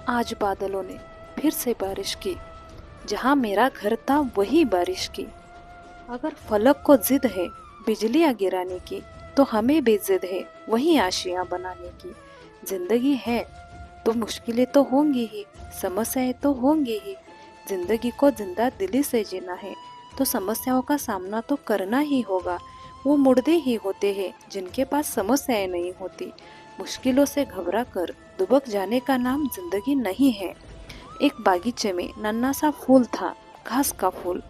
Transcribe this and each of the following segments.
आज बादलों ने फिर से बारिश की, जहाँ मेरा घर था वही बारिश की। अगर फलक को जिद है बिजलियाँ गिराने की, तो हमें भी जिद है वही आशियाँ बनाने की। जिंदगी है तो मुश्किलें तो होंगी ही, समस्याएं तो होंगी ही। जिंदगी को जिंदा दिली से जीना है तो समस्याओं का सामना तो करना ही होगा। वो मुर्दे ही होते हैं जिनके पास समस्याएं नहीं होती। मुश्किलों से घबरा कर दुबक जाने का नाम जिंदगी नहीं है। एक बागीचे में नन्हा सा फूल था, घास का फूल।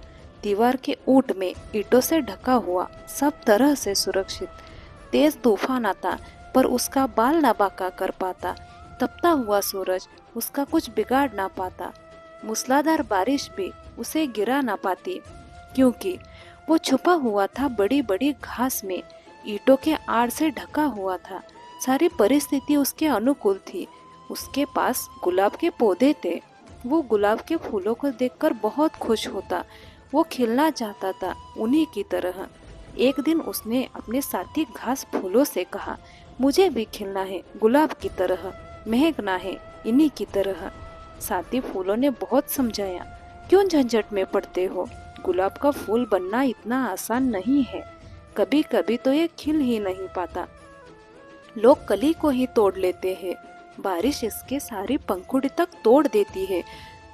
दीवार के ऊंट में ईंटों से ढका हुआ, सब तरह से सुरक्षित। तेज तूफान आता पर उसका बाल ना बांका कर पाता। तपता हुआ सूरज उसका कुछ बिगाड़ ना पाता। मूसलाधार बारिश भी उसे गिरा ना पाती, क्योंकि वो छुपा हुआ था बड़ी बड़ी घास में, ईंटों के आड़ से ढका हुआ था। सारी परिस्थिति उसके अनुकूल थी। उसके पास गुलाब के पौधे थे। वो गुलाब के फूलों को देखकर बहुत खुश होता। वो खिलना चाहता था उन्हीं की तरह। एक दिन उसने अपने साथी घास फूलों से कहा, मुझे भी खिलना है गुलाब की तरह, महकना है इन्हीं की तरह। साथी फूलों ने बहुत समझाया, क्यों झंझट में पड़ते हो, गुलाब का फूल बनना इतना आसान नहीं है। कभी कभी तो ये खिल ही नहीं पाता, लोग कली को ही तोड़ लेते हैं। बारिश इसके सारी पंखुड़ी तक तोड़ देती है,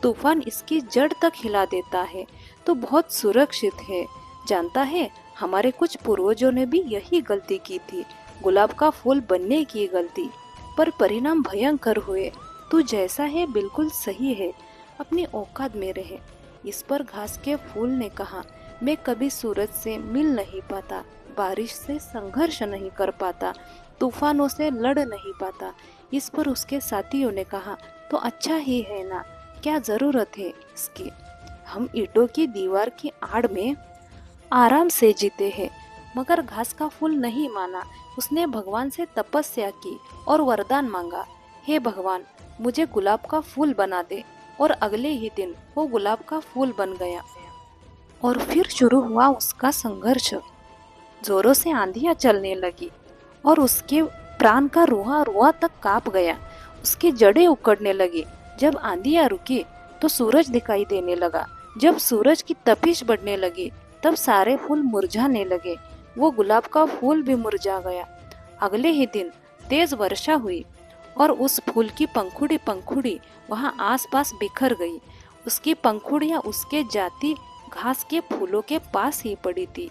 तूफान इसकी जड़ तक हिला देता है, तो बहुत सुरक्षित है। जानता है, हमारे कुछ पूर्वजों ने भी यही गलती की थी, गुलाब का फूल बनने की गलती, पर परिणाम भयंकर हुए। तू जैसा है बिल्कुल सही है, अपनी औकात में रहे। इस पर घास के फूल ने कहा, मैं कभी सूरज से मिल नहीं पाता, बारिश से संघर्ष नहीं कर पाता, तूफानों से लड़ नहीं पाता। इस पर उसके साथियों ने कहा, तो अच्छा ही है ना, क्या जरूरत है इसकी। हम ईंटों की दीवार की आड़ में आराम से जीते हैं। मगर घास का फूल नहीं माना। उसने भगवान से तपस्या की और वरदान मांगा, हे भगवान, मुझे गुलाब का फूल बना दे। और अगले ही दिन वो गुलाब का फूल बन गया। और फिर शुरू हुआ उसका संघर्ष। जोरों से आंधियां चलने लगी और उसके प्राण का रुआ रुआ तक कांप गया। उसकी जड़ें उखड़ने लगी। जब आंधियां रुकी तो सूरज दिखाई देने लगा। जब सूरज की तपिश बढ़ने लगी तब सारे फूल मुरझाने लगे। वो गुलाब का फूल भी मुरझा गया। अगले ही दिन तेज वर्षा हुई और उस फूल की पंखुड़ी पंखुड़ी वहाँ आसपास बिखर गई। उसकी पंखुड़ियाँ उसके जाती घास के फूलों के पास ही पड़ी थी।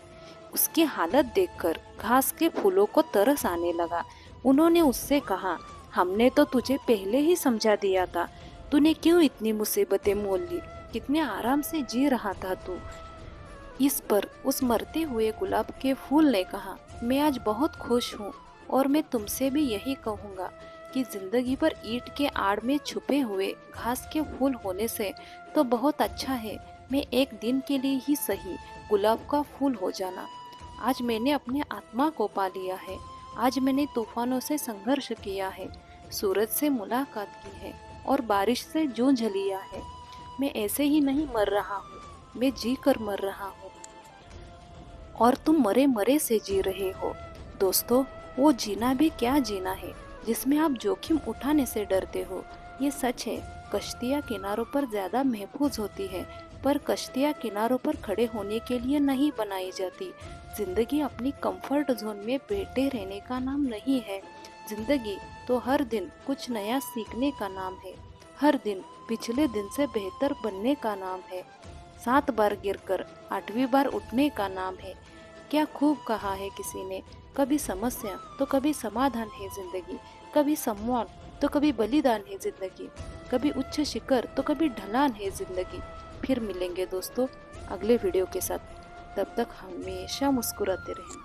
उसकी हालत देखकर घास के फूलों को तरस आने लगा। उन्होंने उससे कहा, हमने तो तुझे पहले ही समझा दिया था, तूने क्यों इतनी मुसीबतें मोल ली, कितने आराम से जी रहा था तू। इस पर उस मरते हुए गुलाब के फूल ने कहा, मैं आज बहुत खुश हूँ और मैं तुमसे भी यही कहूँगा कि जिंदगी पर ईंट के आड़ में छुपे हुए घास के फूल होने से तो बहुत अच्छा है मैं एक दिन के लिए ही सही गुलाब का फूल हो जाना। आज मैंने अपने आत्मा को पा लिया है। आज मैंने तूफानों से संघर्ष किया है, सूरज से मुलाकात की है और बारिश से जूझ लिया है। मैं ऐसे ही नहीं मर रहा हूँ, मैं जी कर मर रहा हूँ और तुम मरे मरे से जी रहे हो। दोस्तों, वो जीना भी क्या जीना है जिसमें आप जोखिम उठाने से डरते हो। ये सच है, कश्तियाँ किनारों पर ज्यादा महफूज होती है, पर कश्तियाँ किनारों पर खड़े होने के लिए नहीं बनाई जाती। जिंदगी अपनी कंफर्ट जोन में बैठे रहने का नाम नहीं है। जिंदगी तो हर दिन कुछ नया सीखने का नाम है। हर दिन पिछले दिन से बेहतर बनने का नाम है। 7 बार गिरकर 8वीं बार उठने का नाम है। क्या खूब कहा है किसी ने, कभी समस्या तो कभी समाधान है जिंदगी, कभी सम्मान तो कभी बलिदान है जिंदगी, कभी उच्च शिखर तो कभी ढलान है जिंदगी। फिर मिलेंगे दोस्तों अगले वीडियो के साथ। तब तक हमेशा मुस्कुराते रहें।